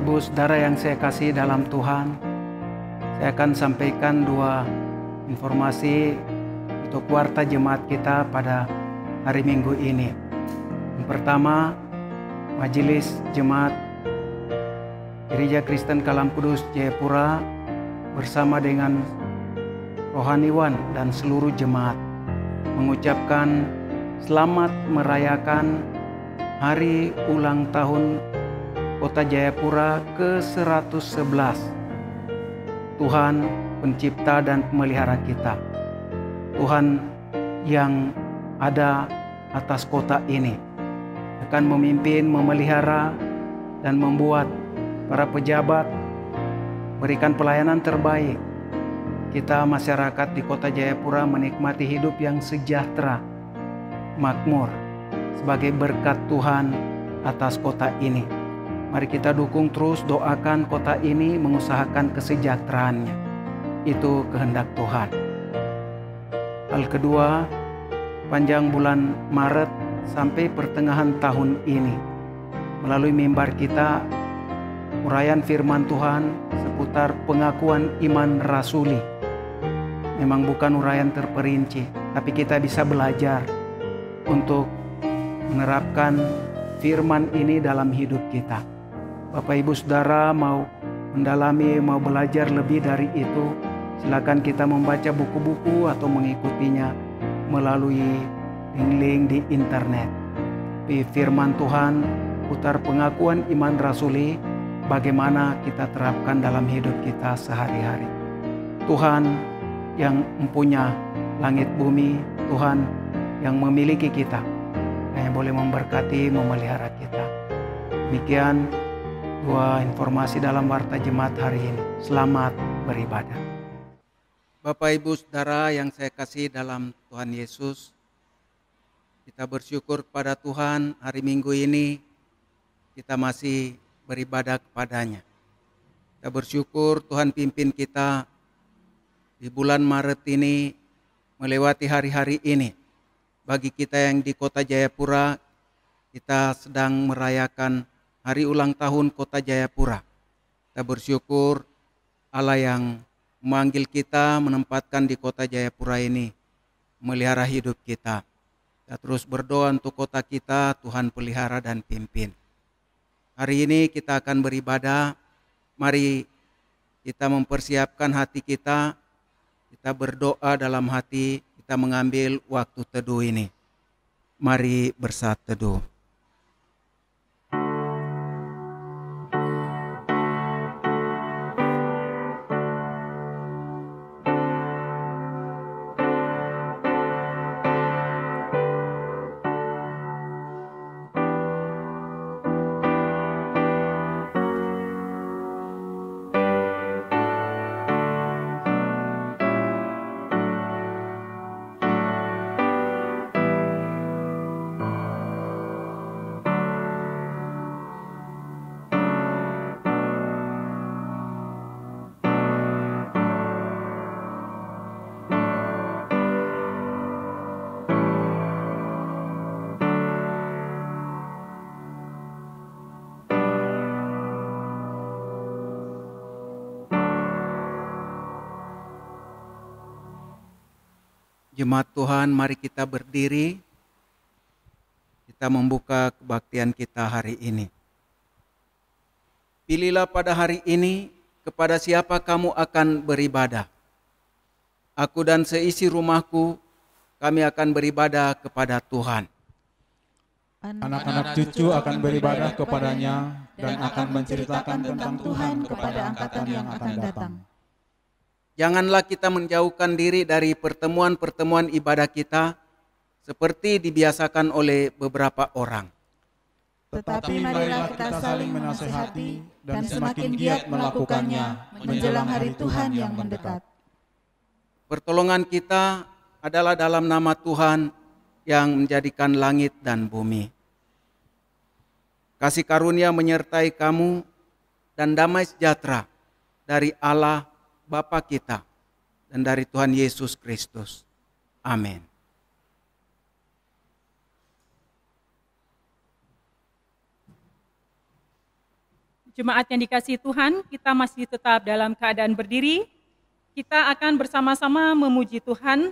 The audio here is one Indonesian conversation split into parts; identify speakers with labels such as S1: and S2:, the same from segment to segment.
S1: Ibu Saudara yang saya kasih dalam Tuhan, saya akan sampaikan dua informasi untuk warta jemaat kita pada hari Minggu ini. Yang pertama, Majelis Jemaat Gereja Kristen Kalam Kudus Jayapura bersama dengan rohaniwan dan seluruh jemaat mengucapkan selamat merayakan hari ulang tahun Kota Jayapura ke-111. Tuhan pencipta dan pemelihara kita, Tuhan yang ada atas kota ini, akan memimpin, memelihara, dan membuat para pejabat berikan pelayanan terbaik. Kita masyarakat di Kota Jayapura menikmati hidup yang sejahtera, makmur, sebagai berkat Tuhan atas kota ini. Mari kita dukung terus, doakan kota ini mengusahakan kesejahteraannya. Itu kehendak Tuhan. Hal kedua, panjang bulan Maret sampai pertengahan tahun ini, melalui mimbar kita, uraian firman Tuhan seputar pengakuan iman rasuli. Memang bukan uraian terperinci, tapi kita bisa belajar untuk menerapkan firman ini dalam hidup kita. Bapak Ibu Saudara mau mendalami, mau belajar lebih dari itu, silakan kita membaca buku-buku atau mengikutinya melalui link-link di internet. Di firman Tuhan putar pengakuan iman rasuli, bagaimana kita terapkan dalam hidup kita sehari-hari. Tuhan yang mempunyai langit bumi, Tuhan yang memiliki kita, yang boleh memberkati, memelihara kita. Demikian dua informasi dalam warta jemaat hari ini. Selamat beribadah. Bapak Ibu Saudara yang saya kasih dalam Tuhan Yesus, kita bersyukur kepada Tuhan hari Minggu ini kita masih beribadah kepadanya. Kita bersyukur Tuhan pimpin kita di bulan Maret ini melewati hari-hari ini. Bagi kita yang di Kota Jayapura, kita sedang merayakan hari ulang tahun Kota Jayapura. Kita bersyukur Allah yang memanggil kita, menempatkan di Kota Jayapura ini, memelihara hidup kita. Kita terus berdoa untuk kota kita, Tuhan pelihara dan pimpin. Hari ini kita akan beribadah. Mari kita mempersiapkan hati kita. Kita berdoa dalam hati, kita mengambil waktu teduh ini. Mari bersaat teduh. Jemaat Tuhan, mari kita berdiri. Kita membuka kebaktian kita hari ini. Pilihlah pada hari ini kepada siapa kamu akan beribadah. Aku dan seisi rumahku, kami akan beribadah kepada Tuhan.
S2: Anak-anak cucu akan beribadah kepadanya dan akan menceritakan tentang Tuhan kepada angkatan yang akan datang.
S1: Janganlah kita menjauhkan diri dari pertemuan-pertemuan ibadah kita seperti dibiasakan oleh beberapa orang.
S2: Tetapi marilah kita saling menasehati dan semakin giat melakukannya menjelang hari Tuhan yang mendekat.
S1: Pertolongan kita adalah dalam nama Tuhan yang menjadikan langit dan bumi. Kasih karunia menyertai kamu dan damai sejahtera dari Allah Bapa kita dan dari Tuhan Yesus Kristus. Amin.
S3: Jemaat yang dikasihi Tuhan, kita masih tetap dalam keadaan berdiri. Kita akan bersama-sama memuji Tuhan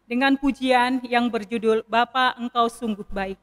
S3: dengan pujian yang berjudul Bapa Engkau Sungguh Baik.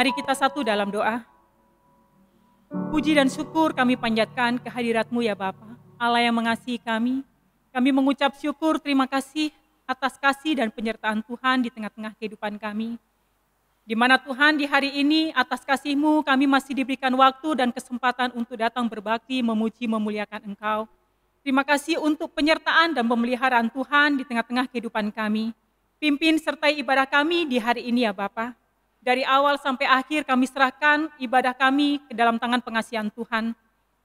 S3: Mari kita satu dalam doa. Puji dan syukur kami panjatkan kehadirat-Mu ya Bapa, Allah yang mengasihi kami. Kami mengucap syukur terima kasih atas kasih dan penyertaan Tuhan di tengah-tengah kehidupan kami. Di mana Tuhan di hari ini atas kasih-Mu kami masih diberikan waktu dan kesempatan untuk datang berbakti, memuji, memuliakan Engkau. Terima kasih untuk penyertaan dan pemeliharaan Tuhan di tengah-tengah kehidupan kami. Pimpin sertai ibadah kami di hari ini ya Bapa. Dari awal sampai akhir kami serahkan ibadah kami ke dalam tangan pengasihan Tuhan.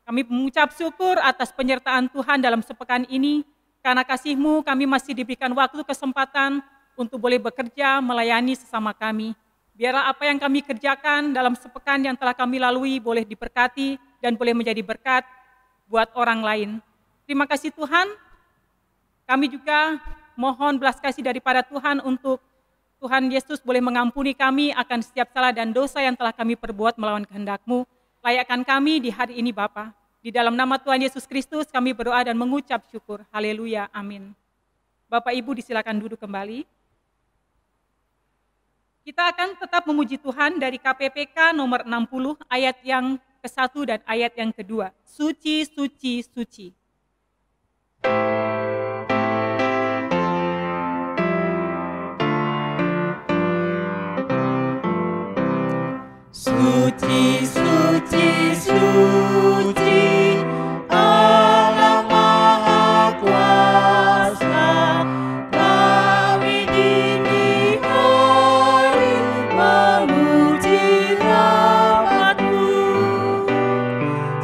S3: Kami mengucap syukur atas penyertaan Tuhan dalam sepekan ini. Karena kasih-Mu kami masih diberikan waktu kesempatan untuk boleh bekerja melayani sesama kami. Biarlah apa yang kami kerjakan dalam sepekan yang telah kami lalui boleh diberkati dan boleh menjadi berkat buat orang lain. Terima kasih Tuhan. Kami juga mohon belas kasih daripada Tuhan untuk Tuhan Yesus boleh mengampuni kami akan setiap salah dan dosa yang telah kami perbuat melawan kehendak-Mu. Layakkan kami di hari ini Bapa. Di dalam nama Tuhan Yesus Kristus kami berdoa dan mengucap syukur. Haleluya, amin. Bapak Ibu disilakan duduk kembali. Kita akan tetap memuji Tuhan dari KPPK nomor 60 ayat yang ke-1 dan ayat yang kedua. Suci, suci, suci. Suci, suci, suci, Allah Maha Kuasa, kami dini hari memuji nama-Mu.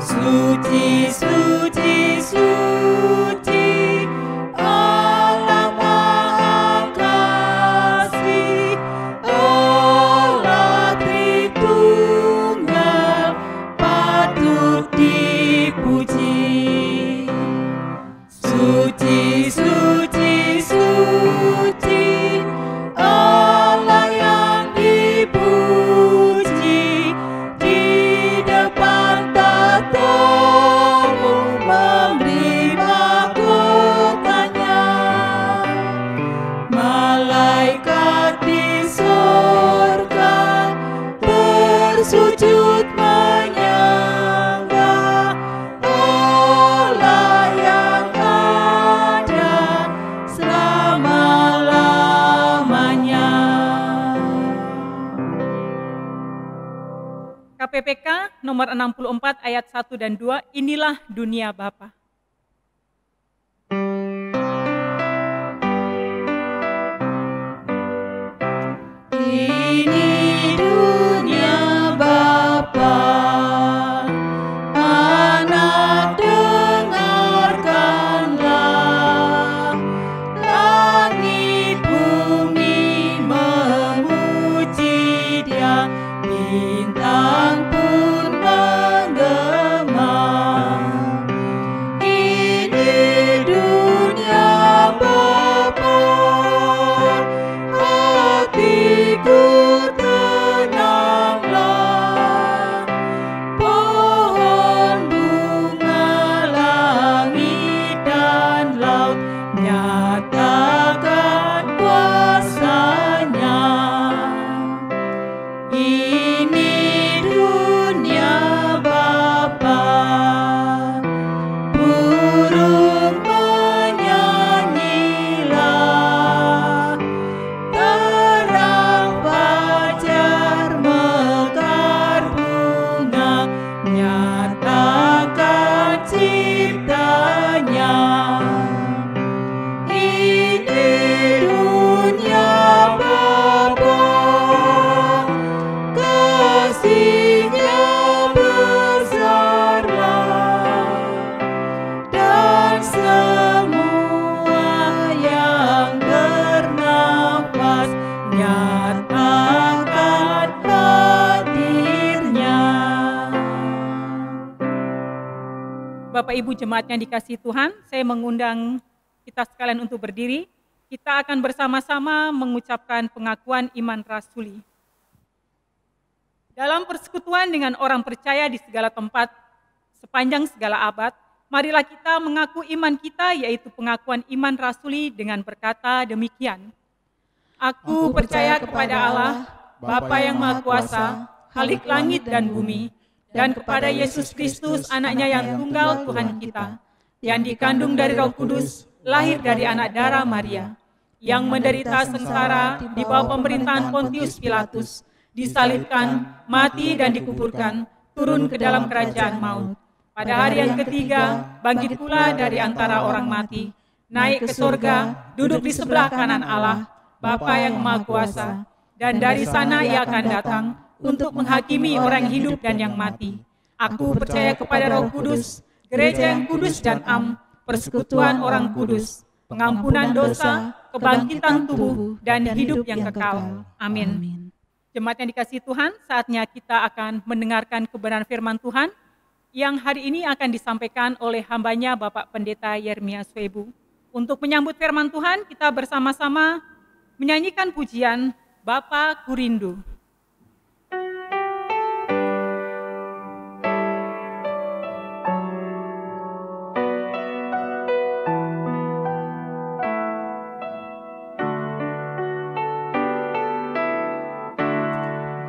S3: Suci, suci, suci, Allah Maha Kasih, Allah Tritunggal, patut dipuji. Suci, suci, suci, Allah yang dipuji, di depan tatamu memberi mahkotanya. Malaikat di surga bersujud menyembah Allah yang ada selama-lamanya. KPPK nomor 64 ayat 1 dan 2, inilah dunia Bapa. Ini dunia Bapa, anak dengarkanlah, langit bumi memuji Dia, bintang pun menggema. Ini dunia Bapa, hatiku tenanglah, pohon bunga langit dan laut nyatakan kuasa-Nya. Ini dunia Bapa, burung menyanyilah, terang fajar mekar bunga, nyatakan ciptanya. Ini dunia Bapa, kasih-Nya besarlah, dan semua yang bernafas nyatakan hadir-Nya. Bapak Ibu jemaat yang dikasihi Tuhan, saya mengundang kita sekalian untuk berdiri. Kita akan bersama-sama mengucapkan pengakuan iman rasuli. Dalam persekutuan dengan orang percaya di segala tempat, sepanjang segala abad, marilah kita mengaku iman kita, yaitu pengakuan iman rasuli dengan berkata demikian. Aku percaya kepada Allah, Bapa yang Maha Kuasa, Khalik langit dan bumi, dan kepada Yesus Kristus, anaknya yang tunggal Tuhan kita, yang dikandung dari Roh Kudus, lahir dari anak darah Maria, yang menderita sengsara di bawah pemerintahan Pontius Pilatus, disalibkan, mati dan dikuburkan, turun ke dalam kerajaan maut. Pada hari yang ketiga, bangkit pula dari antara orang mati, naik ke sorga, duduk di sebelah kanan Allah, Bapa yang Maha Kuasa, dan dari sana Ia akan datang untuk menghakimi orang hidup dan yang mati. Aku percaya kepada Roh Kudus, gereja yang kudus dan am, persekutuan orang kudus, pengampunan dosa, kebangkitan tubuh, dan hidup yang kekal. Amin. Jemaat yang dikasihi Tuhan, saatnya kita akan mendengarkan kebenaran firman Tuhan yang hari ini akan disampaikan oleh hambanya Bapak Pendeta Yeremia Swebu. Untuk menyambut firman Tuhan, kita bersama-sama menyanyikan pujian Bapa Kurindu.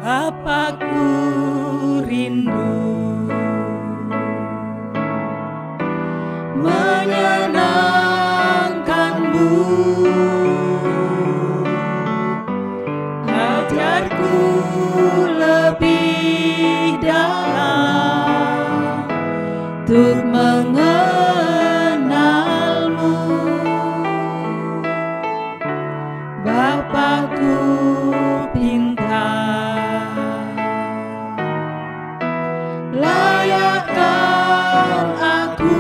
S3: Bapa ku rindu
S2: untuk mengenalmu. Bapakku pintar, layakkan aku,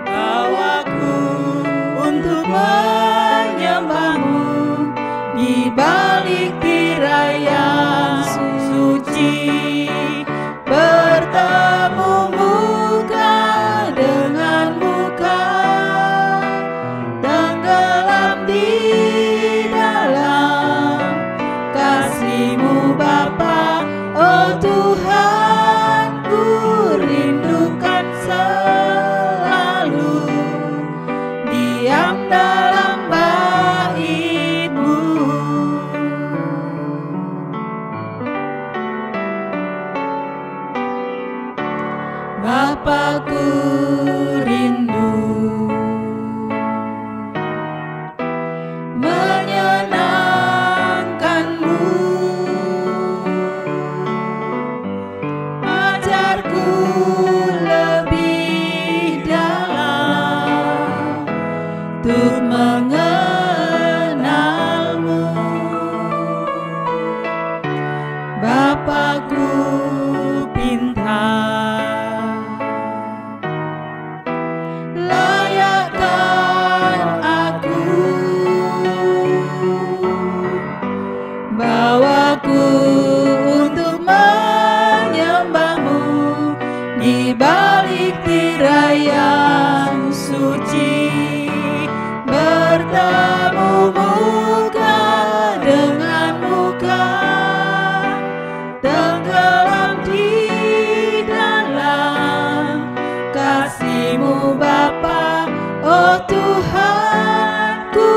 S2: bawaku untuk menyembahmu di balik tirai yang suci, bertemu muka dengan muka, tenggelam di dalam kasih-Mu Bapa. Oh Tuhan, ku rindukan selalu diam dalam bait-Mu. Bapakku rindu menyenangkan-Mu, ajarku lebih dalam untuk mengenal-Mu. Bapakku pintar, layakkan aku, bawaku untuk menyembah-Mu di balik tirai yang suci, bertemu muka dengan muka, tenggelam di dalam kasih-Mu Bapa. Oh Tuhan, ku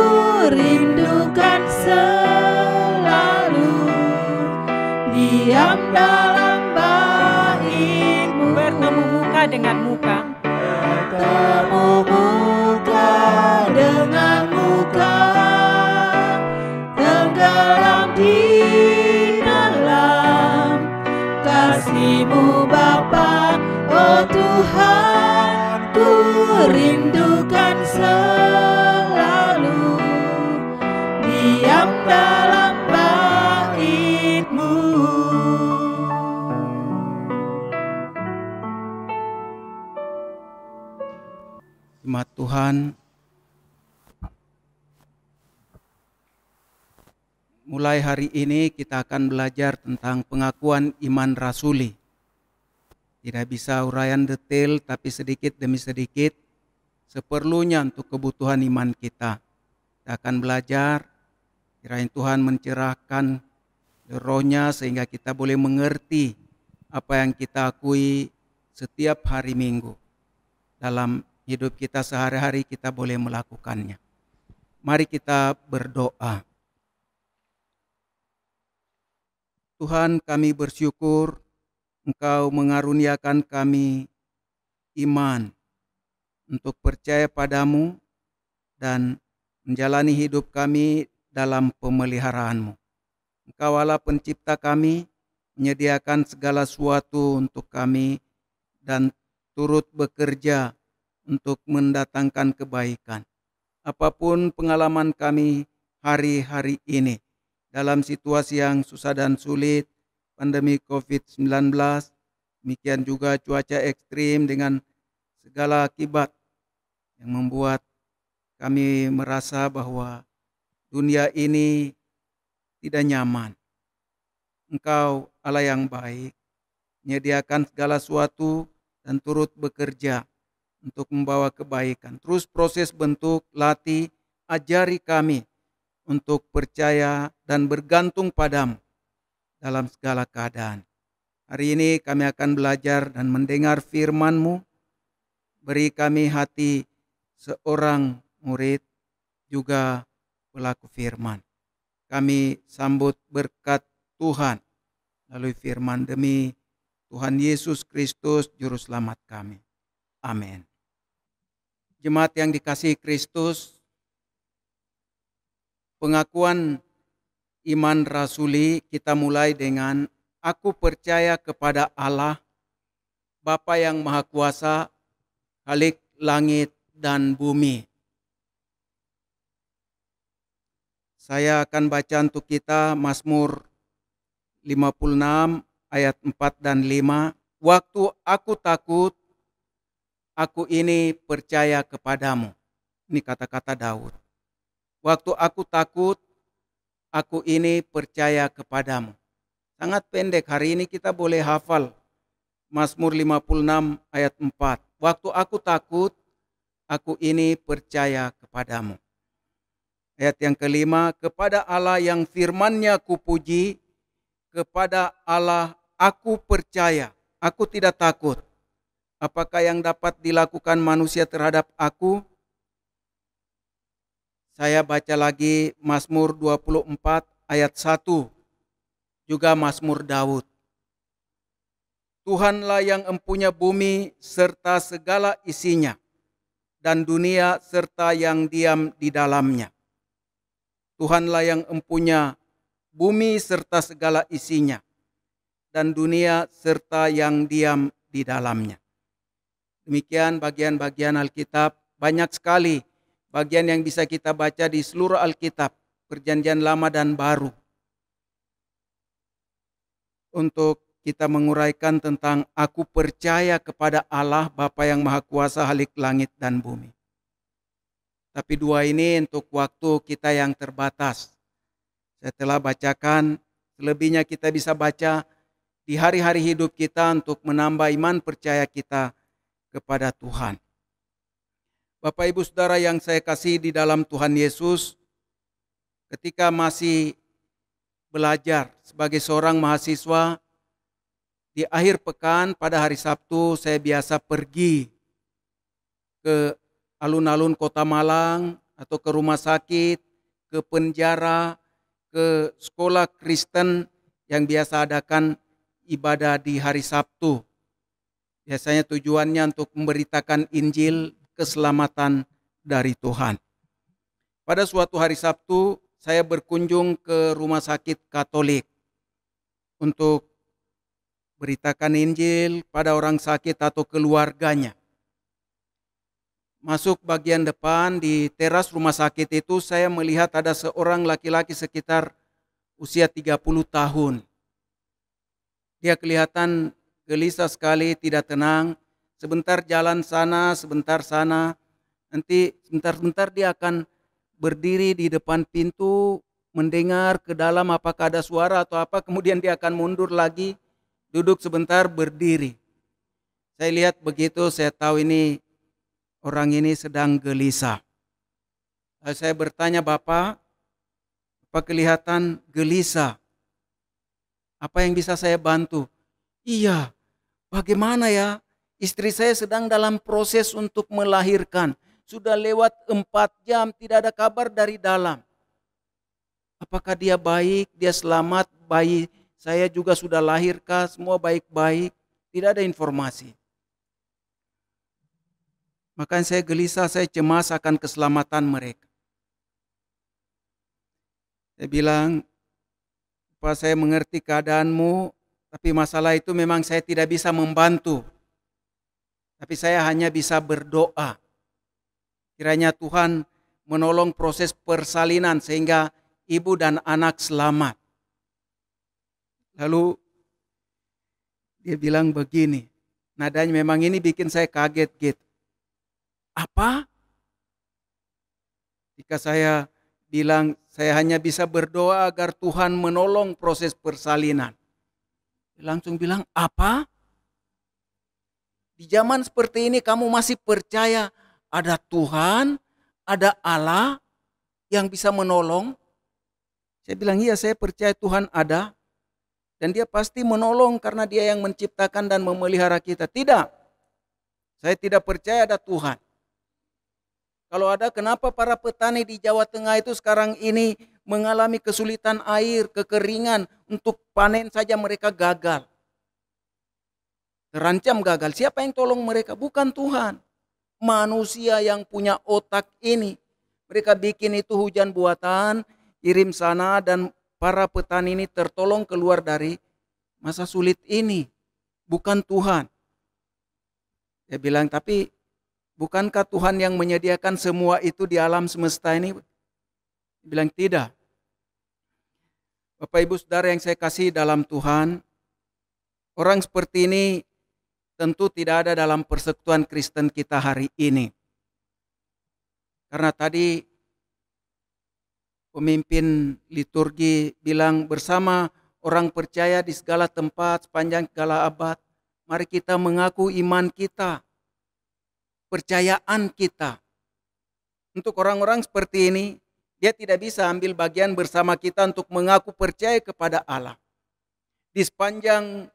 S2: rindukan selalu diam dalam bait-Mu.
S3: Bertemu muka dengan muka,
S2: bertemu muka dengan muka, tenggelam di dalam kasih-Mu Bapa. Oh Tuhan, ku rindukan selalu diam dalam bait-Mu.
S1: Jemaat Tuhan, mulai hari ini kita akan belajar tentang pengakuan iman rasuli. Tidak bisa uraian detail, tapi sedikit demi sedikit seperlunya untuk kebutuhan iman kita. Kita akan belajar, kiranya Tuhan mencerahkan rohnya sehingga kita boleh mengerti apa yang kita akui setiap hari Minggu. Dalam hidup kita sehari-hari kita boleh melakukannya. Mari kita berdoa. Tuhan, kami bersyukur Engkau mengaruniakan kami iman untuk percaya padamu dan menjalani hidup kami dalam pemeliharaan-Mu. Engkau Allah pencipta kami, menyediakan segala sesuatu untuk kami dan turut bekerja untuk mendatangkan kebaikan. Apapun pengalaman kami hari-hari ini, dalam situasi yang susah dan sulit, pandemi COVID-19, demikian juga cuaca ekstrim dengan segala akibat yang membuat kami merasa bahwa dunia ini tidak nyaman. Engkau Allah yang baik, menyediakan segala sesuatu dan turut bekerja untuk membawa kebaikan. Terus proses bentuk, latih, ajari kami untuk percaya dan bergantung padamu dalam segala keadaan. Hari ini kami akan belajar dan mendengar firman-Mu. Beri kami hati seorang murid juga pelaku firman. Kami sambut berkat Tuhan melalui firman demi Tuhan Yesus Kristus Juru Selamat kami. Amin. Jemaat yang dikasihi Kristus, pengakuan iman rasuli kita mulai dengan aku percaya kepada Allah, Bapa yang Maha Kuasa, Khalik langit dan bumi. Saya akan baca untuk kita Mazmur 56 ayat 4 dan 5. Waktu aku takut, aku ini percaya kepadamu. Ini kata-kata Daud. Waktu aku takut, aku ini percaya kepadamu. Sangat pendek, hari ini kita boleh hafal Mazmur 56 ayat 4. Waktu aku takut, aku ini percaya kepadamu. Ayat yang kelima, kepada Allah yang firman-Nya kupuji, kepada Allah aku percaya, aku tidak takut. Apakah yang dapat dilakukan manusia terhadap aku? Saya baca lagi Mazmur 24 ayat 1, juga Mazmur Daud. Tuhanlah yang empunya bumi serta segala isinya, dan dunia serta yang diam di dalamnya. Tuhanlah yang empunya bumi serta segala isinya, dan dunia serta yang diam di dalamnya. Demikian bagian-bagian Alkitab, banyak sekali bagian yang bisa kita baca di seluruh Alkitab, Perjanjian Lama dan Baru, untuk kita menguraikan tentang aku percaya kepada Allah Bapa yang Maha Kuasa, Khalik langit dan bumi. Tapi dua ini untuk waktu kita yang terbatas. Saya telah bacakan, selebihnya kita bisa baca di hari-hari hidup kita untuk menambah iman percaya kita kepada Tuhan. Bapak Ibu Saudara yang saya kasih di dalam Tuhan Yesus, ketika masih belajar sebagai seorang mahasiswa, di akhir pekan pada hari Sabtu saya biasa pergi ke alun-alun Kota Malang atau ke rumah sakit, ke penjara, ke sekolah Kristen yang biasa adakan ibadah di hari Sabtu. Biasanya tujuannya untuk memberitakan Injil keselamatan dari Tuhan. Pada suatu hari Sabtu, saya berkunjung ke rumah sakit Katolik untuk beritakan Injil pada orang sakit atau keluarganya. Masuk bagian depan di teras rumah sakit itu, saya melihat ada seorang laki-laki sekitar usia 30 tahun. Dia kelihatan gelisah sekali, tidak tenang. Sebentar jalan sana, sebentar sana. Nanti sebentar-sebentar dia akan berdiri di depan pintu, mendengar ke dalam apakah ada suara atau apa. Kemudian dia akan mundur lagi, duduk sebentar, berdiri. Saya lihat begitu, saya tahu ini orang ini sedang gelisah. Lalu saya bertanya, Bapak, apa kelihatan gelisah? Apa yang bisa saya bantu? Iya, bagaimana ya? Istri saya sedang dalam proses untuk melahirkan. Sudah lewat 4 jam, tidak ada kabar dari dalam. Apakah dia baik, dia selamat, bayi saya juga sudah lahirkah, semua baik-baik? Tidak ada informasi. Makanya saya gelisah, saya cemas akan keselamatan mereka. Saya bilang, Pak, saya mengerti keadaanmu, tapi masalah itu memang saya tidak bisa membantu. Tapi saya hanya bisa berdoa. Kiranya Tuhan menolong proses persalinan sehingga ibu dan anak selamat. Lalu dia bilang begini, nadanya memang ini bikin saya kaget gitu. Apa? Jika saya bilang saya hanya bisa berdoa agar Tuhan menolong proses persalinan. Dia langsung bilang, apa? Di zaman seperti ini kamu masih percaya ada Tuhan, ada Allah yang bisa menolong? Saya bilang, iya, saya percaya Tuhan ada. Dan dia pasti menolong karena dia yang menciptakan dan memelihara kita. Tidak, saya tidak percaya ada Tuhan. Kalau ada, kenapa para petani di Jawa Tengah itu sekarang ini mengalami kesulitan air, kekeringan, untuk panen saja mereka gagal. Terancam gagal. Siapa yang tolong mereka? Bukan Tuhan. Manusia yang punya otak ini. Mereka bikin itu hujan buatan, kirim sana, dan para petani ini tertolong keluar dari masa sulit ini, bukan Tuhan. Dia bilang, tapi bukankah Tuhan yang menyediakan semua itu di alam semesta ini? Dia bilang, tidak. Bapak Ibu Saudara yang saya kasih dalam Tuhan, orang seperti ini tentu tidak ada dalam persekutuan Kristen kita hari ini. Karena tadi pemimpin liturgi bilang bersama orang percaya di segala tempat sepanjang segala abad, mari kita mengaku iman kita, percayaan kita. Untuk orang-orang seperti ini, dia tidak bisa ambil bagian bersama kita untuk mengaku percaya kepada Allah. Di sepanjang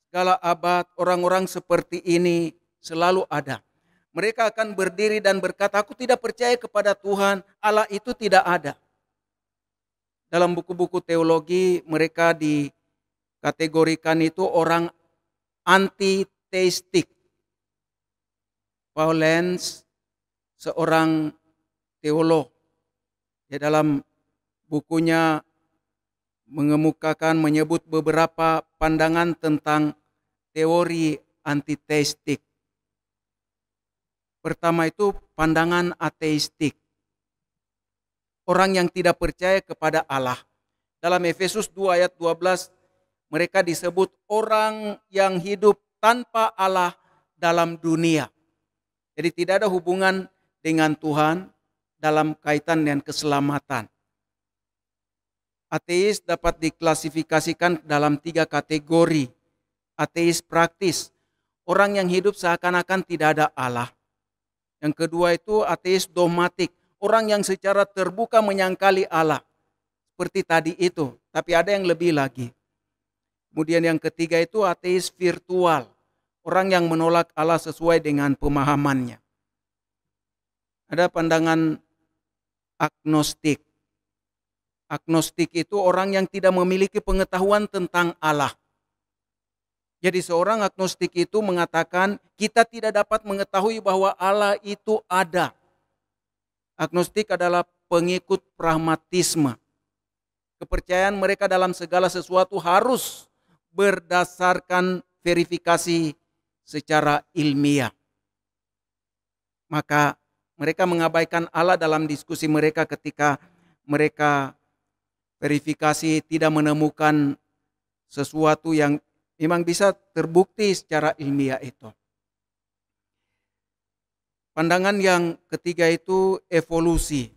S1: segala abad, orang-orang seperti ini selalu ada. Mereka akan berdiri dan berkata, aku tidak percaya kepada Tuhan, Allah itu tidak ada. Dalam buku-buku teologi, mereka dikategorikan itu orang anti-teistik. Paul Lenz, seorang teolog, dia dalam bukunya menyebut beberapa pandangan tentang teori antiteistik. Pertama itu pandangan ateistik. Orang yang tidak percaya kepada Allah. Dalam Efesus 2 ayat 12, mereka disebut orang yang hidup tanpa Allah dalam dunia. Jadi tidak ada hubungan dengan Tuhan dalam kaitan dengan keselamatan. Ateis dapat diklasifikasikan dalam 3 kategori. Ateis praktis, orang yang hidup seakan-akan tidak ada Allah. Yang kedua itu ateis dogmatik, orang yang secara terbuka menyangkali Allah. Seperti tadi itu, tapi ada yang lebih lagi. Kemudian yang ketiga itu ateis virtual, orang yang menolak Allah sesuai dengan pemahamannya. Ada pandangan agnostik. Agnostik itu orang yang tidak memiliki pengetahuan tentang Allah. Jadi seorang agnostik itu mengatakan kita tidak dapat mengetahui bahwa Allah itu ada. Agnostik adalah pengikut pragmatisme. Kepercayaan mereka dalam segala sesuatu harus berdasarkan verifikasi secara ilmiah. Maka mereka mengabaikan Allah dalam diskusi mereka ketika mereka verifikasi tidak menemukan sesuatu yang memang bisa terbukti secara ilmiah itu. Pandangan yang ketiga itu evolusi.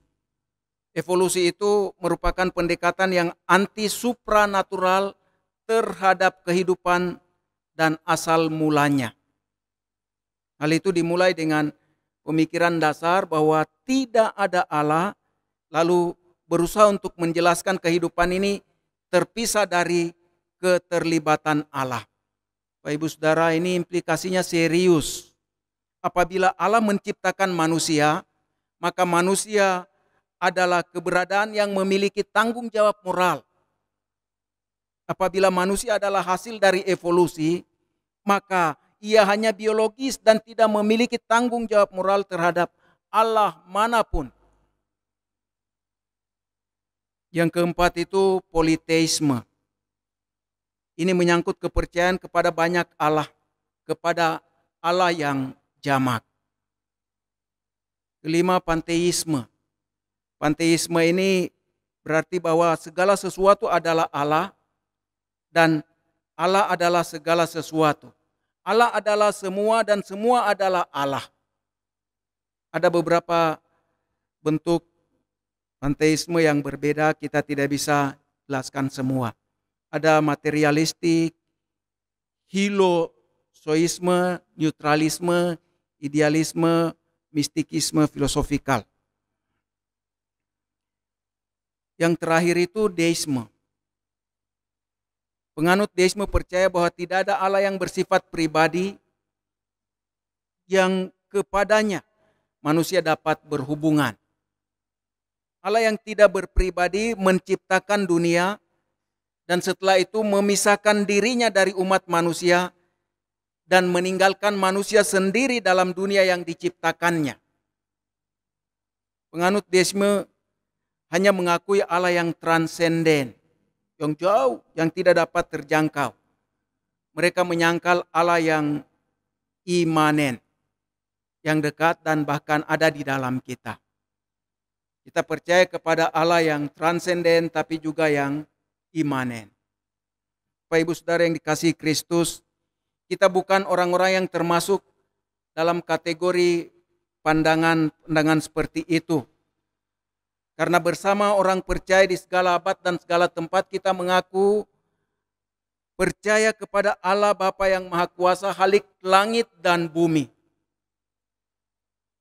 S1: Evolusi itu merupakan pendekatan yang anti supranatural terhadap kehidupan dan asal mulanya. Hal itu dimulai dengan pemikiran dasar bahwa tidak ada Allah, lalu berusaha untuk menjelaskan kehidupan ini terpisah dari keterlibatan Allah. Bapak Ibu Saudara, ini implikasinya serius. Apabila Allah menciptakan manusia, maka manusia adalah keberadaan yang memiliki tanggung jawab moral. Apabila manusia adalah hasil dari evolusi, maka ia hanya biologis dan tidak memiliki tanggung jawab moral terhadap Allah manapun. Yang keempat itu politeisme. Ini menyangkut kepercayaan kepada banyak Allah, kepada Allah yang jamak. Kelima, panteisme. Panteisme ini berarti bahwa segala sesuatu adalah Allah dan Allah adalah segala sesuatu. Allah adalah semua dan semua adalah Allah. Ada beberapa bentuk panteisme yang berbeda, kita tidak bisa jelaskan semua. Ada materialistik, hilosoisme, neutralisme, idealisme, mistikisme, filosofikal. Yang terakhir itu deisme. Penganut deisme percaya bahwa tidak ada Allah yang bersifat pribadi yang kepadanya manusia dapat berhubungan. Allah yang tidak berpribadi menciptakan dunia dan setelah itu memisahkan dirinya dari umat manusia dan meninggalkan manusia sendiri dalam dunia yang diciptakannya. Penganut deisme hanya mengakui Allah yang transenden, yang jauh, yang tidak dapat terjangkau. mereka menyangkal Allah yang imanen, yang dekat dan bahkan ada di dalam kita. Kita percaya kepada Allah yang transenden tapi juga yang imanen. Bapak Ibu Saudara yang dikasihi Kristus, kita bukan orang-orang yang termasuk dalam kategori pandangan seperti itu. Karena bersama orang percaya di segala abad dan segala tempat kita mengaku percaya kepada Allah Bapa yang Maha Kuasa, Khalik langit dan bumi.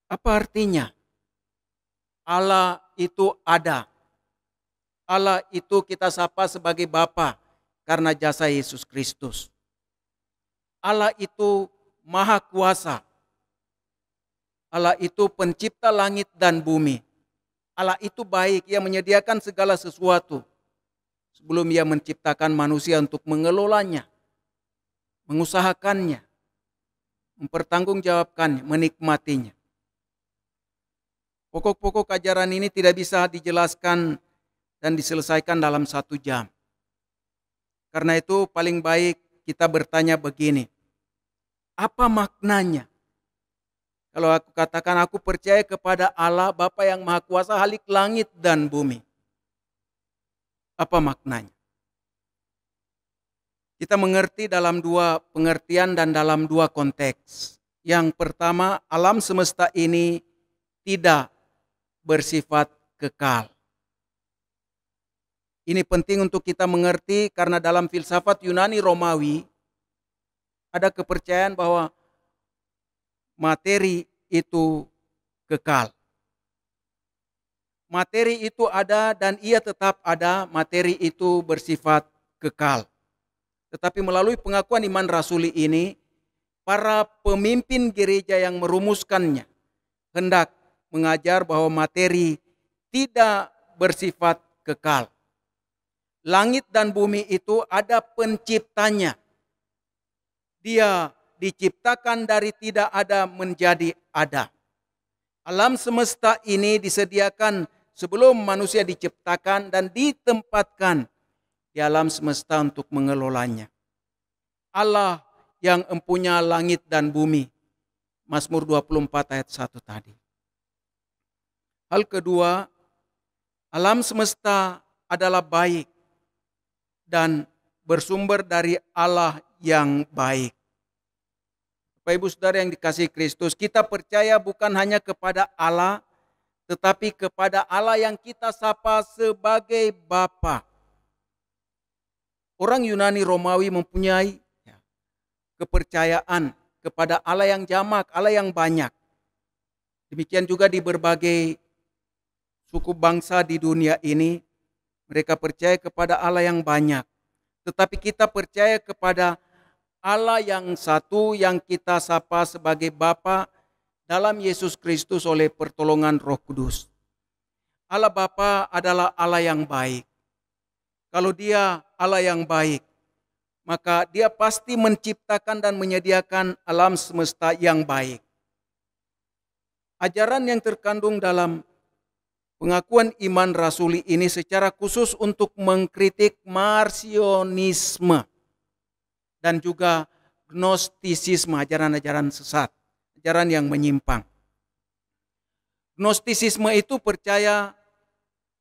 S1: Apa artinya? Allah itu ada. Allah itu kita sapa sebagai Bapa karena jasa Yesus Kristus. Allah itu Maha Kuasa. Allah itu pencipta langit dan bumi. Allah itu baik, Ia menyediakan segala sesuatu sebelum Ia menciptakan manusia untuk mengelolanya, mengusahakannya, mempertanggungjawabkannya, menikmatinya. Pokok-pokok ajaran ini tidak bisa dijelaskan dan diselesaikan dalam 1 jam. Karena itu paling baik kita bertanya begini, apa maknanya? Kalau aku katakan aku percaya kepada Allah Bapa yang Maha Kuasa, Khalik langit dan bumi. Apa maknanya? Kita mengerti dalam 2 pengertian dan dalam 2 konteks. Yang pertama, alam semesta ini tidak bersifat kekal. Ini penting untuk kita mengerti karena dalam filsafat Yunani Romawi ada kepercayaan bahwa materi itu kekal. Materi itu ada dan ia tetap ada, materi itu bersifat kekal. Tetapi melalui pengakuan iman rasuli ini, para pemimpin gereja yang merumuskannya hendak mengajar bahwa materi tidak bersifat kekal. Langit dan bumi itu ada penciptanya. Dia diciptakan dari tidak ada menjadi ada. Alam semesta ini disediakan sebelum manusia diciptakan dan ditempatkan di alam semesta untuk mengelolanya. Allah yang empunya langit dan bumi. Mazmur 24 ayat 1 tadi. Hal kedua, alam semesta adalah baik dan bersumber dari Allah yang baik. Bapak Ibu Saudara yang dikasihi Kristus, kita percaya bukan hanya kepada Allah, tetapi kepada Allah yang kita sapa sebagai Bapa. Orang Yunani Romawi mempunyai kepercayaan kepada Allah yang jamak, Allah yang banyak. Demikian juga di berbagai suku bangsa di dunia ini, mereka percaya kepada Allah yang banyak. Tetapi kita percaya kepada Allah yang satu yang kita sapa sebagai Bapa dalam Yesus Kristus oleh pertolongan Roh Kudus. Allah Bapa adalah Allah yang baik. Kalau Dia Allah yang baik, maka Dia pasti menciptakan dan menyediakan alam semesta yang baik. Ajaran yang terkandung dalam pengakuan iman rasuli ini secara khusus untuk mengkritik marsionisme dan juga gnostisisme, ajaran-ajaran sesat, ajaran yang menyimpang. Gnostisisme itu percaya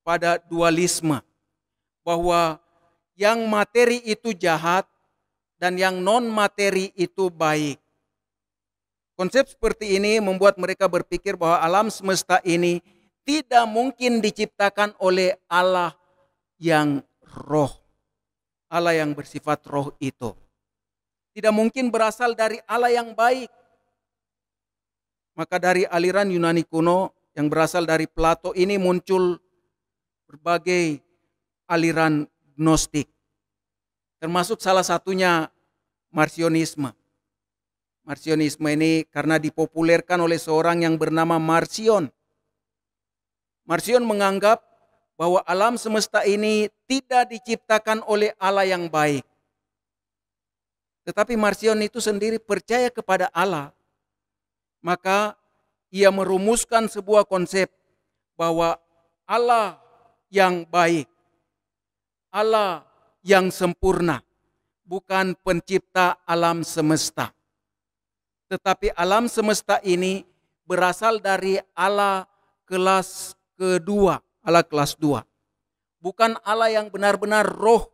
S1: pada dualisme, bahwa yang materi itu jahat dan yang non-materi itu baik. Konsep seperti ini membuat mereka berpikir bahwa alam semesta ini tidak mungkin diciptakan oleh Allah yang roh. Allah yang bersifat roh itu tidak mungkin berasal dari Allah yang baik. Maka dari aliran Yunani kuno yang berasal dari Plato ini muncul berbagai aliran gnostik. Termasuk salah satunya marsionisme. Marsionisme ini karena dipopulerkan oleh seorang yang bernama Marcion. Marcion menganggap bahwa alam semesta ini tidak diciptakan oleh Allah yang baik. Tetapi Marcion itu sendiri percaya kepada Allah. Maka ia merumuskan sebuah konsep bahwa Allah yang baik, Allah yang sempurna, bukan pencipta alam semesta. Tetapi alam semesta ini berasal dari Allah kelas kedua, Allah kelas 2. Bukan Allah yang benar-benar roh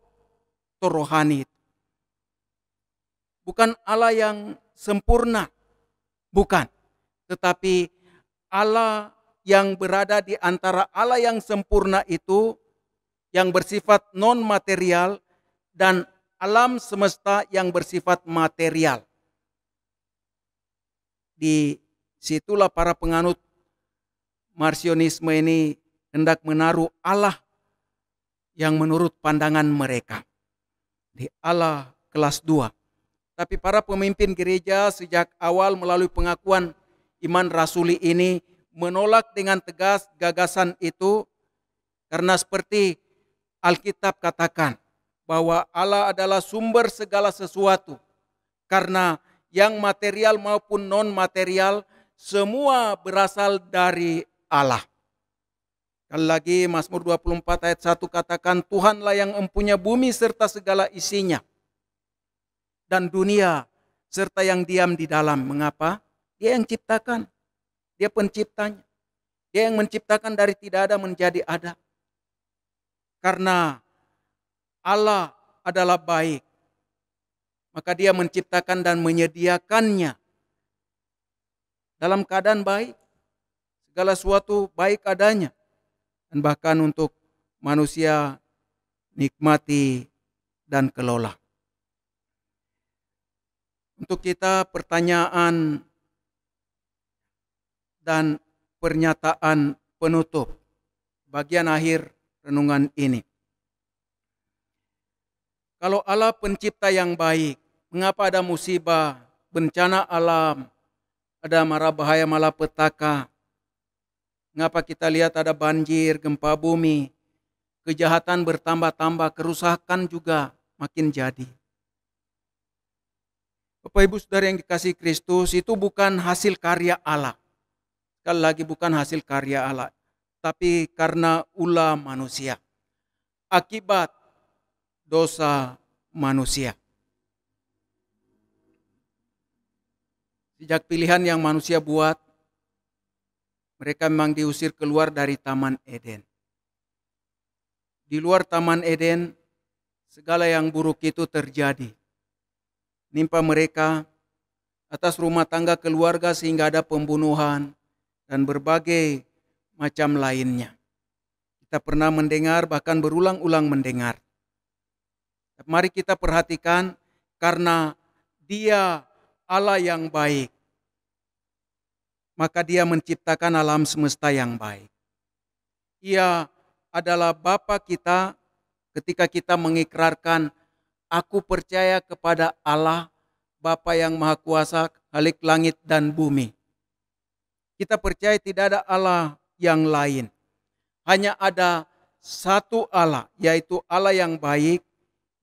S1: atau rohani. Bukan Allah yang sempurna, bukan. Tetapi Allah yang berada di antara Allah yang sempurna itu, yang bersifat non-material, dan alam semesta yang bersifat material. Di situlah para penganut Marcionisme ini hendak menaruh Allah yang menurut pandangan mereka di Allah kelas 2. Tapi para pemimpin gereja sejak awal melalui pengakuan iman rasuli ini menolak dengan tegas gagasan itu, karena seperti Alkitab katakan bahwa Allah adalah sumber segala sesuatu, karena yang material maupun non-material semua berasal dari Allah. Sekali lagi Mazmur 24 ayat 1 katakan, Tuhanlah yang empunya bumi serta segala isinya, dan dunia serta yang diam di dalam. Mengapa? Dia yang ciptakan, dia penciptanya. Dia yang menciptakan dari tidak ada menjadi ada. Karena Allah adalah baik, maka dia menciptakan dan menyediakannya dalam keadaan baik. Segala sesuatu baik adanya. Dan bahkan untuk manusia nikmati dan kelola. Untuk kita pertanyaan dan pernyataan penutup bagian akhir renungan ini. Kalau Allah pencipta yang baik, mengapa ada musibah, bencana alam, ada mara bahaya malapetaka? Mengapa kita lihat ada banjir, gempa bumi, kejahatan bertambah-tambah, kerusakan juga makin jadi? Bapak Ibu Saudara yang dikasihi Kristus, itu bukan hasil karya Allah. Sekali lagi bukan hasil karya Allah, tapi karena ulah manusia. Akibat dosa manusia. Sejak pilihan yang manusia buat, mereka memang diusir keluar dari Taman Eden. Di luar Taman Eden, segala yang buruk itu terjadi. Nimpa mereka atas rumah tangga keluarga sehingga ada pembunuhan dan berbagai macam lainnya. Kita pernah mendengar, bahkan berulang-ulang mendengar. Mari kita perhatikan, karena Dia Allah yang baik, maka Dia menciptakan alam semesta yang baik. Ia adalah Bapa kita ketika kita mengikrarkan, aku percaya kepada Allah, Bapa yang Maha Kuasa, Khalik langit dan bumi. Kita percaya tidak ada Allah yang lain. Hanya ada satu Allah, yaitu Allah yang baik,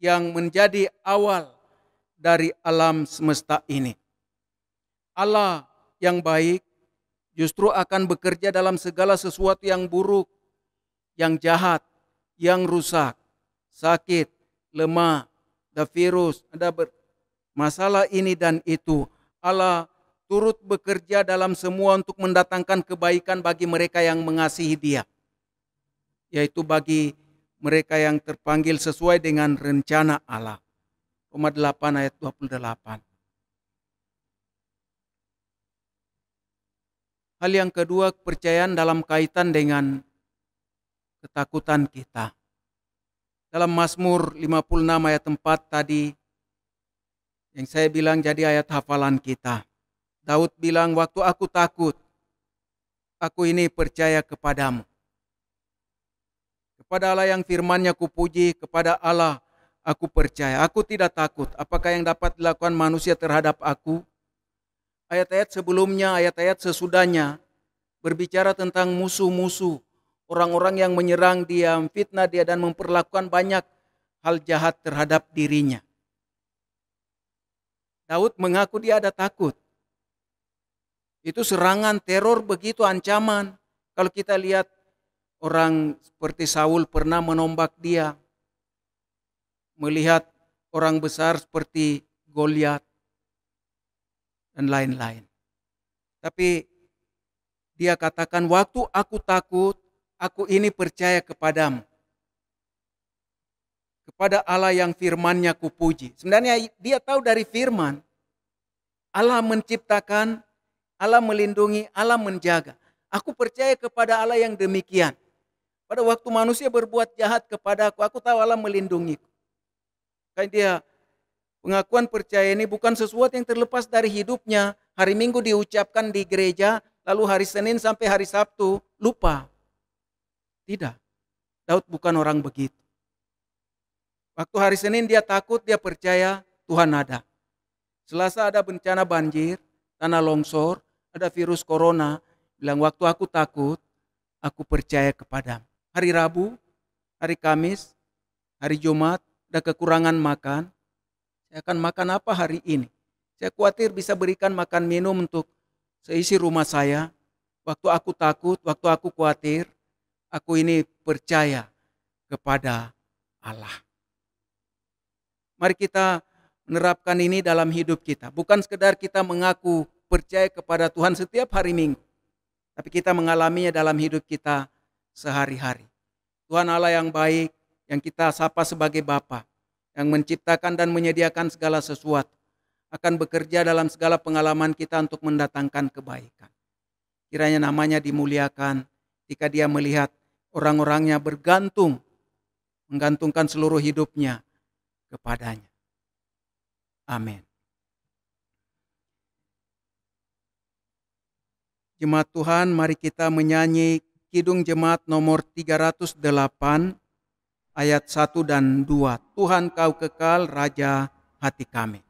S1: yang menjadi awal dari alam semesta ini. Allah yang baik justru akan bekerja dalam segala sesuatu yang buruk, yang jahat, yang rusak, sakit, lemah, ada virus, ada masalah ini dan itu. Allah turut bekerja dalam semua untuk mendatangkan kebaikan bagi mereka yang mengasihi Dia, yaitu bagi mereka yang terpanggil sesuai dengan rencana Allah. Roma 8 ayat 28. Hal yang kedua, kepercayaan dalam kaitan dengan ketakutan kita. Dalam Mazmur 56 ayat 4 tadi, yang saya bilang jadi ayat hafalan kita. Daud bilang, waktu aku takut, aku ini percaya kepadamu. Kepada Allah yang firman-Nya kupuji, kepada Allah aku percaya. Aku tidak takut. Apakah yang dapat dilakukan manusia terhadap aku? Ayat-ayat sebelumnya, ayat-ayat sesudahnya berbicara tentang musuh-musuh, orang-orang yang menyerang dia, fitnah dia, dan memperlakukan banyak hal jahat terhadap dirinya. Daud mengaku dia ada takut. Itu serangan, teror, begitu ancaman. Kalau kita lihat orang seperti Saul pernah menombak dia, melihat orang besar seperti Goliat dan lain-lain. Tapi dia katakan, waktu aku takut, aku ini percaya kepadamu. Kepada Allah yang firman-Nya kupuji. Sebenarnya dia tahu dari firman, Allah menciptakan, Allah melindungi, Allah menjaga. Aku percaya kepada Allah yang demikian. Pada waktu manusia berbuat jahat kepada aku tahu Allah melindungiku. Kayak dia, pengakuan percaya ini bukan sesuatu yang terlepas dari hidupnya. Hari Minggu diucapkan di gereja, lalu hari Senin sampai hari Sabtu lupa. Tidak, Daud bukan orang begitu. Waktu hari Senin dia takut, dia percaya Tuhan ada. Selasa ada bencana banjir, tanah longsor, ada virus corona. Bilang, waktu aku takut, aku percaya kepadamu. Hari Rabu, hari Kamis, hari Jumat, ada kekurangan makan. Saya akan makan apa hari ini? Saya khawatir bisa berikan makan minum untuk seisi rumah saya. Waktu aku takut, waktu aku khawatir, aku ini percaya kepada Allah. Mari kita menerapkan ini dalam hidup kita. Bukan sekedar kita mengaku percaya kepada Tuhan setiap hari Minggu. Tapi kita mengalaminya dalam hidup kita sehari-hari. Tuhan Allah yang baik, yang kita sapa sebagai Bapa, yang menciptakan dan menyediakan segala sesuatu, akan bekerja dalam segala pengalaman kita untuk mendatangkan kebaikan. Kiranya namanya dimuliakan ketika dia melihat orang-orangnya bergantung, menggantungkan seluruh hidupnya kepadanya. Amin. Jemaat Tuhan, mari kita menyanyi Kidung Jemaat nomor 308 ayat 1 dan 2. Tuhan kau kekal Raja hati kami.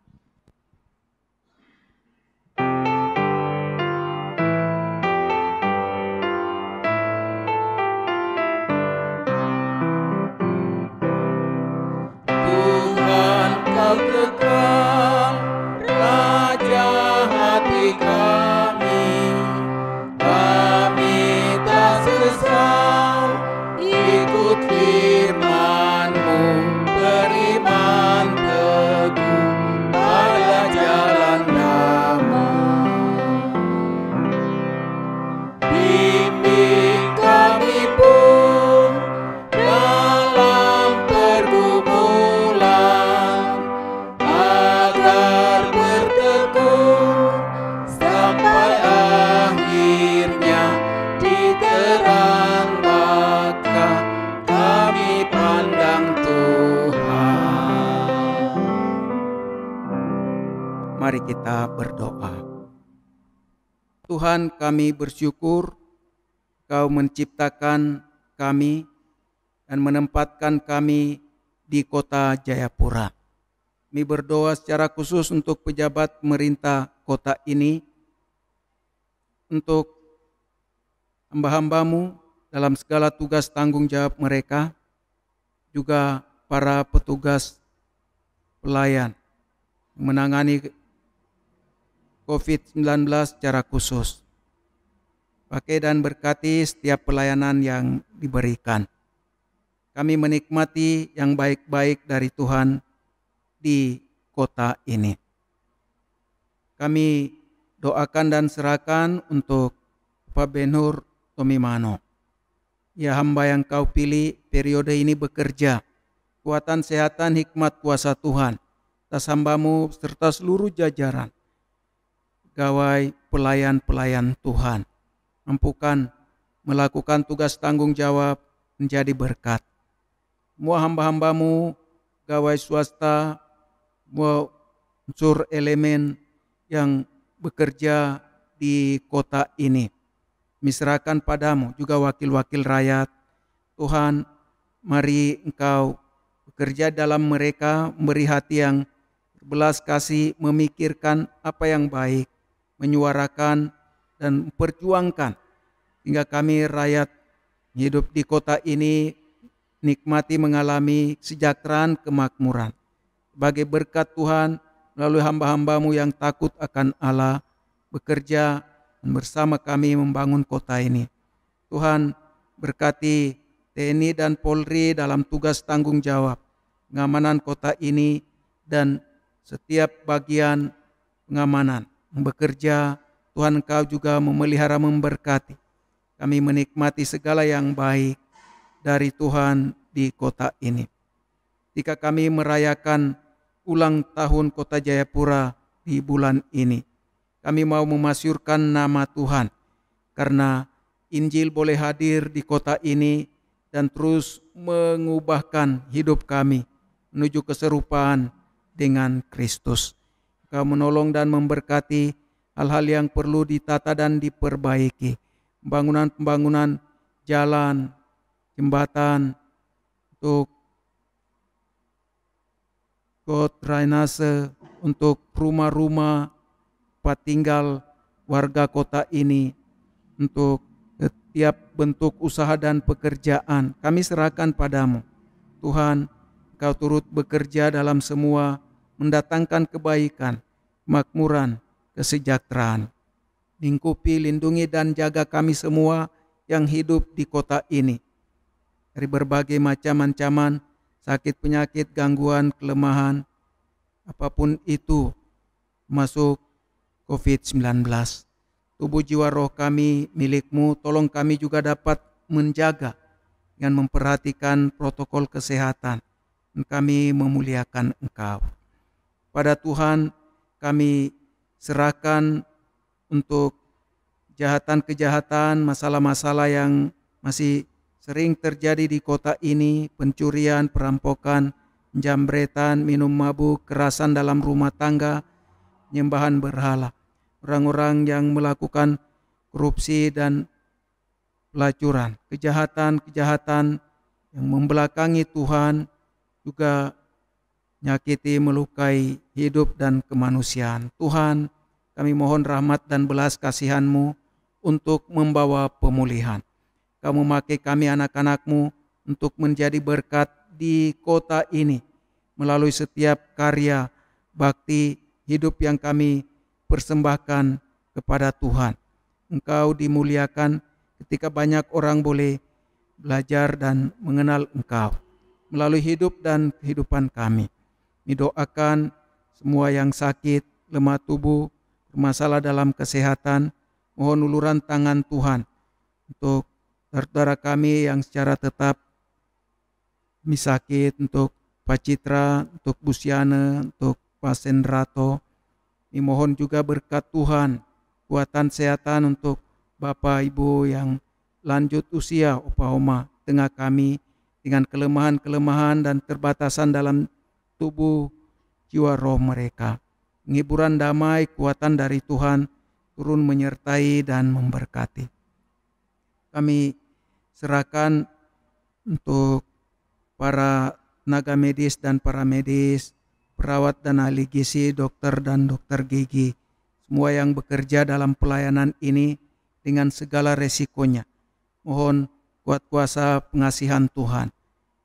S1: Tuhan kau kekal Raja hati kami. Kami tak sesal ikut firman-Mu, beriman teguh pada jalan damai. Bimbing kami pun dalam pergumulan, agar bertekun sampai akhirnya di terang baka kami pandang Tuhan. Mari kita berdoa. Tuhan, kami bersyukur Kau menciptakan kami dan menempatkan kami di kota Jayapura. Kami berdoa secara khusus untuk pejabat pemerintah kota ini, untuk hamba-hamba-Mu dalam segala tugas tanggung jawab mereka, juga para petugas pelayan menangani COVID-19 secara khusus. Pakai dan berkati setiap pelayanan yang diberikan. Kami menikmati yang baik-baik dari Tuhan di kota ini. Kami doakan dan serahkan untuk Pak Ben-Hur Tomimano. Ya, hamba yang Kau pilih periode ini bekerja. Kuatan, kesehatan, hikmat, kuasa Tuhan atas hamba-Mu serta seluruh jajaran. Gawai pelayan-pelayan Tuhan. Mampukan melakukan tugas tanggung jawab menjadi berkat. Semua hamba-hamba-Mu, gawai swasta, unsur elemen yang bekerja di kota ini, miserahkan padamu, juga wakil-wakil rakyat. Tuhan, mari Engkau bekerja dalam mereka, memberi hati yang berbelas kasih, memikirkan apa yang baik, menyuarakan dan memperjuangkan, hingga kami rakyat hidup di kota ini nikmati mengalami kesejahteraan, kemakmuran. Sebagai berkat Tuhan, melalui hamba-hamba-Mu yang takut akan Allah, bekerja dan bersama kami membangun kota ini. Tuhan, berkati TNI dan Polri dalam tugas tanggung jawab pengamanan kota ini, dan setiap bagian pengamanan bekerja. Tuhan Engkau juga memelihara, memberkati. Kami menikmati segala yang baik dari Tuhan di kota ini. Ketika kami merayakan ulang tahun Kota Jayapura di bulan ini, kami mau memasyurkan nama Tuhan karena Injil boleh hadir di kota ini dan terus mengubahkan hidup kami menuju keserupaan dengan Kristus. Engkau menolong dan memberkati hal-hal yang perlu ditata dan diperbaiki. Pembangunan jalan, jembatan, untuk drainase, untuk rumah-rumah tempat tinggal warga kota ini, untuk setiap bentuk usaha dan pekerjaan, kami serahkan padamu. Tuhan, Engkau turut bekerja dalam semua, mendatangkan kebaikan, kemakmuran, kesejahteraan. Lingkupi, lindungi dan jaga kami semua yang hidup di kota ini dari berbagai macam ancaman, sakit, penyakit, gangguan, kelemahan, apapun itu, masuk COVID-19. Tubuh, jiwa, roh kami milik-Mu. Tolong kami juga dapat menjaga dengan memperhatikan protokol kesehatan. Dan kami memuliakan Engkau. Pada Tuhan kami serahkan untuk kejahatan-kejahatan, masalah-masalah yang masih sering terjadi di kota ini, pencurian, perampokan, penjambretan, minum mabuk, kekerasan dalam rumah tangga, penyembahan berhala, orang-orang yang melakukan korupsi dan pelacuran, kejahatan-kejahatan yang membelakangi Tuhan, juga menyakiti, melukai hidup dan kemanusiaan. Tuhan, kami mohon rahmat dan belas kasihan-Mu untuk membawa pemulihan. Kamu memakai kami anak-anak-Mu untuk menjadi berkat di kota ini melalui setiap karya bakti hidup yang kami persembahkan kepada Tuhan. Engkau dimuliakan ketika banyak orang boleh belajar dan mengenal Engkau melalui hidup dan kehidupan kami. Didoakan semua yang sakit, lemah tubuh, bermasalah dalam kesehatan, mohon uluran tangan Tuhan untuk saudara kami yang secara tetap sakit, untuk Pak Citra, untuk Bu Siana, untuk Pak Sendrato. Dimohon juga berkat Tuhan, kuatan kesehatan untuk Bapak Ibu yang lanjut usia, opa oma, tengah kami dengan kelemahan-kelemahan dan keterbatasan dalam tubuh, jiwa, roh mereka. Penghiburan damai, kuatan dari Tuhan turun menyertai dan memberkati. Kami serahkan untuk para tenaga medis dan para medis, perawat dan ahli gizi, dokter dan dokter gigi, semua yang bekerja dalam pelayanan ini dengan segala resikonya. Mohon kuat kuasa pengasihan Tuhan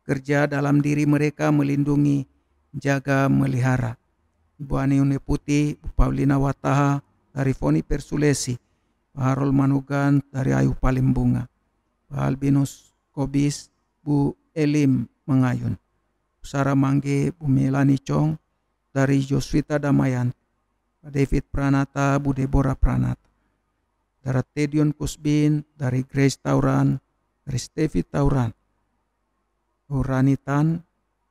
S1: kerja dalam diri mereka, melindungi, jaga, melihara. Ibu Ani Une Putih, Bu Paulina Wataha dari Foni Persulesi, Pak Harol Manugan dari Ayu Palimbunga, Pak Albinus Kobis, Bu Elim Mengayun, Bu Sarah Mangge, Bu Melani Chong dari Josvita Damayan, Pak David Pranata, Bu Deborah Pranata, dari Tedion Kusbin, dari Grace Tauran, dari Stevi Tauran, Bu Ranitan,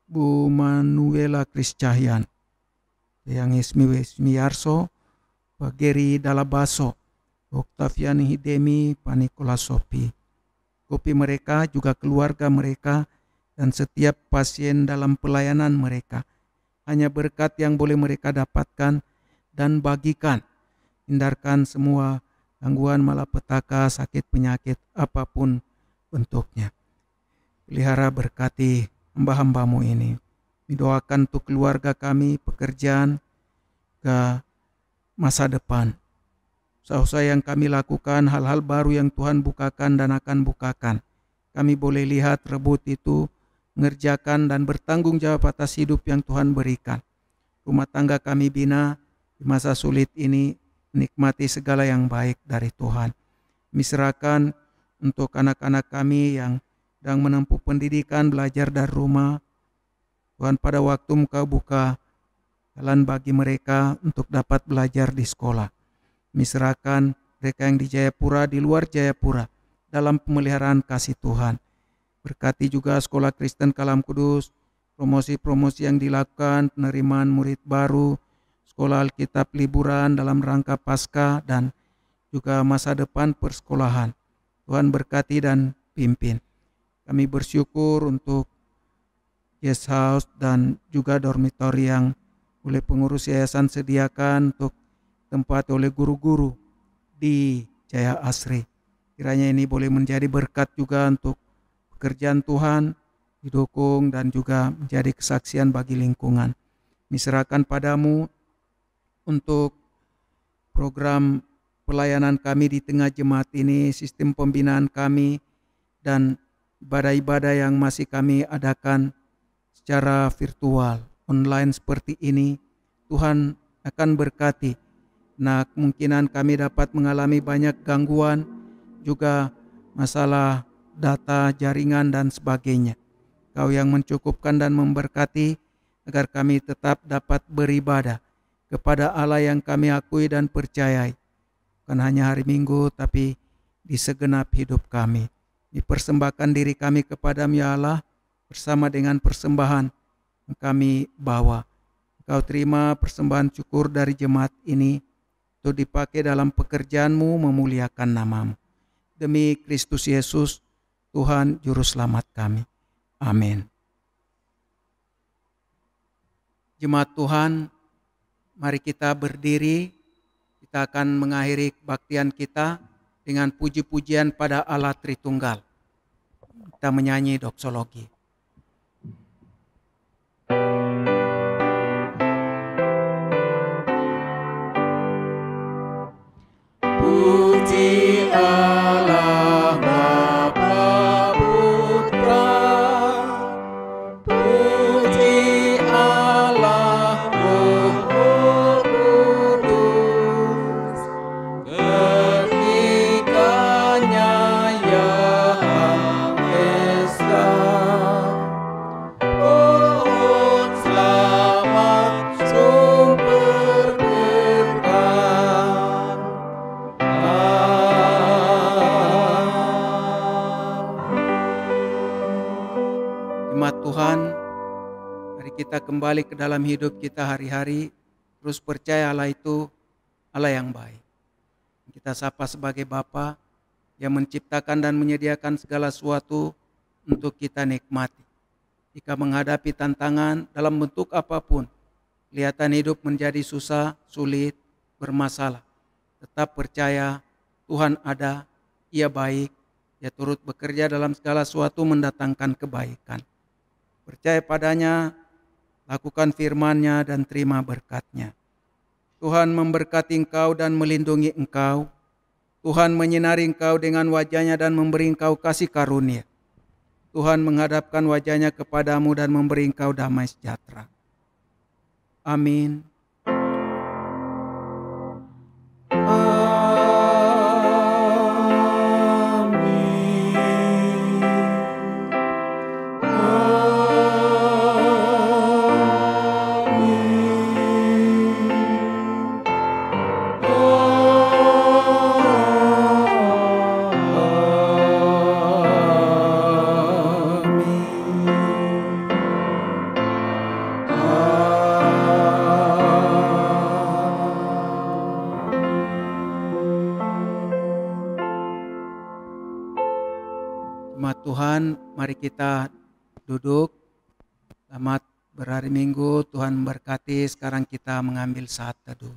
S1: Bu Manuela Kris Cahyan, yang Ismi Yarso, Pak Geri Dalabaso, Octavian Hidemi, Pak Nikola Sopi. Kopi mereka juga keluarga mereka dan setiap pasien dalam pelayanan mereka. Hanya berkat yang boleh mereka dapatkan dan bagikan. Hindarkan semua gangguan malapetaka, sakit penyakit apapun bentuknya. Pelihara berkati hamba-hambamu ini. Didoakan untuk keluarga kami, pekerjaan, ke masa depan. Usaha-usaha yang kami lakukan, hal-hal baru yang Tuhan bukakan dan akan bukakan. Kami boleh lihat, rebut itu, mengerjakan dan bertanggung jawab atas hidup yang Tuhan berikan. Rumah tangga kami bina di masa sulit ini, menikmati segala yang baik dari Tuhan. Kami serahkan untuk anak-anak kami yang sedang menempuh pendidikan, belajar dari rumah. Tuhan, pada waktu Engkau buka jalan bagi mereka untuk dapat belajar di sekolah. Kami serahkan mereka yang di Jayapura, di luar Jayapura, dalam pemeliharaan kasih Tuhan. Berkati juga Sekolah Kristen Kalam Kudus, promosi-promosi yang dilakukan, penerimaan murid baru, sekolah Alkitab liburan dalam rangka Paskah, dan juga masa depan persekolahan. Tuhan berkati dan pimpin. Kami bersyukur untuk guest house dan juga dormitori yang oleh pengurus yayasan sediakan untuk tempat oleh guru-guru di Jaya Asri. Kiranya ini boleh menjadi berkat juga untuk pekerjaan Tuhan, didukung dan juga menjadi kesaksian bagi lingkungan. Diserahkan padamu untuk program pelayanan kami di tengah jemaat ini, sistem pembinaan kami, dan ibadah-ibadah yang masih kami adakan secara virtual, online seperti ini. Tuhan akan berkati. Nah, kemungkinan kami dapat mengalami banyak gangguan, juga masalah data, jaringan, dan sebagainya. Kau yang mencukupkan dan memberkati agar kami tetap dapat beribadah kepada Allah yang kami akui dan percayai. Bukan hanya hari Minggu, tapi di segenap hidup kami. Dipersembahkan diri kami kepada-Mu ya Allah, bersama dengan persembahan yang kami bawa. Engkau terima persembahan syukur dari jemaat ini untuk dipakai dalam pekerjaan-Mu, memuliakan nama-Mu. Demi Kristus Yesus, Tuhan Juru Selamat kami. Amin. Jemaat Tuhan, mari kita berdiri. Kita akan mengakhiri kebaktian kita dengan puji-pujian pada Allah Tritunggal. Kita menyanyi doksologi. Puji Allah Bapa Putra, puji Allah Roh Kudus, ketikanya ya Esa, pohon selamat sumber berkat. Jemaat Tuhan, mari kita kembali ke dalam hidup kita hari-hari, terus percaya Allah itu Allah yang baik. Kita sapa sebagai Bapa yang menciptakan dan menyediakan segala sesuatu untuk kita nikmati. Jika menghadapi tantangan dalam bentuk apapun, kelihatan hidup menjadi susah, sulit, bermasalah, tetap percaya Tuhan ada, Ia baik, Ia turut bekerja dalam segala sesuatu mendatangkan kebaikan. Percaya padanya, lakukan firman-Nya dan terima berkat-Nya. Tuhan memberkati engkau dan melindungi engkau. Tuhan menyinari engkau dengan wajah-Nya dan memberi engkau kasih karunia. Tuhan menghadapkan wajah-Nya kepadamu dan memberi engkau damai sejahtera. Amin. Jemaat Tuhan, mari kita duduk. Selamat berhari Minggu, Tuhan memberkati. Sekarang kita mengambil saat teduh.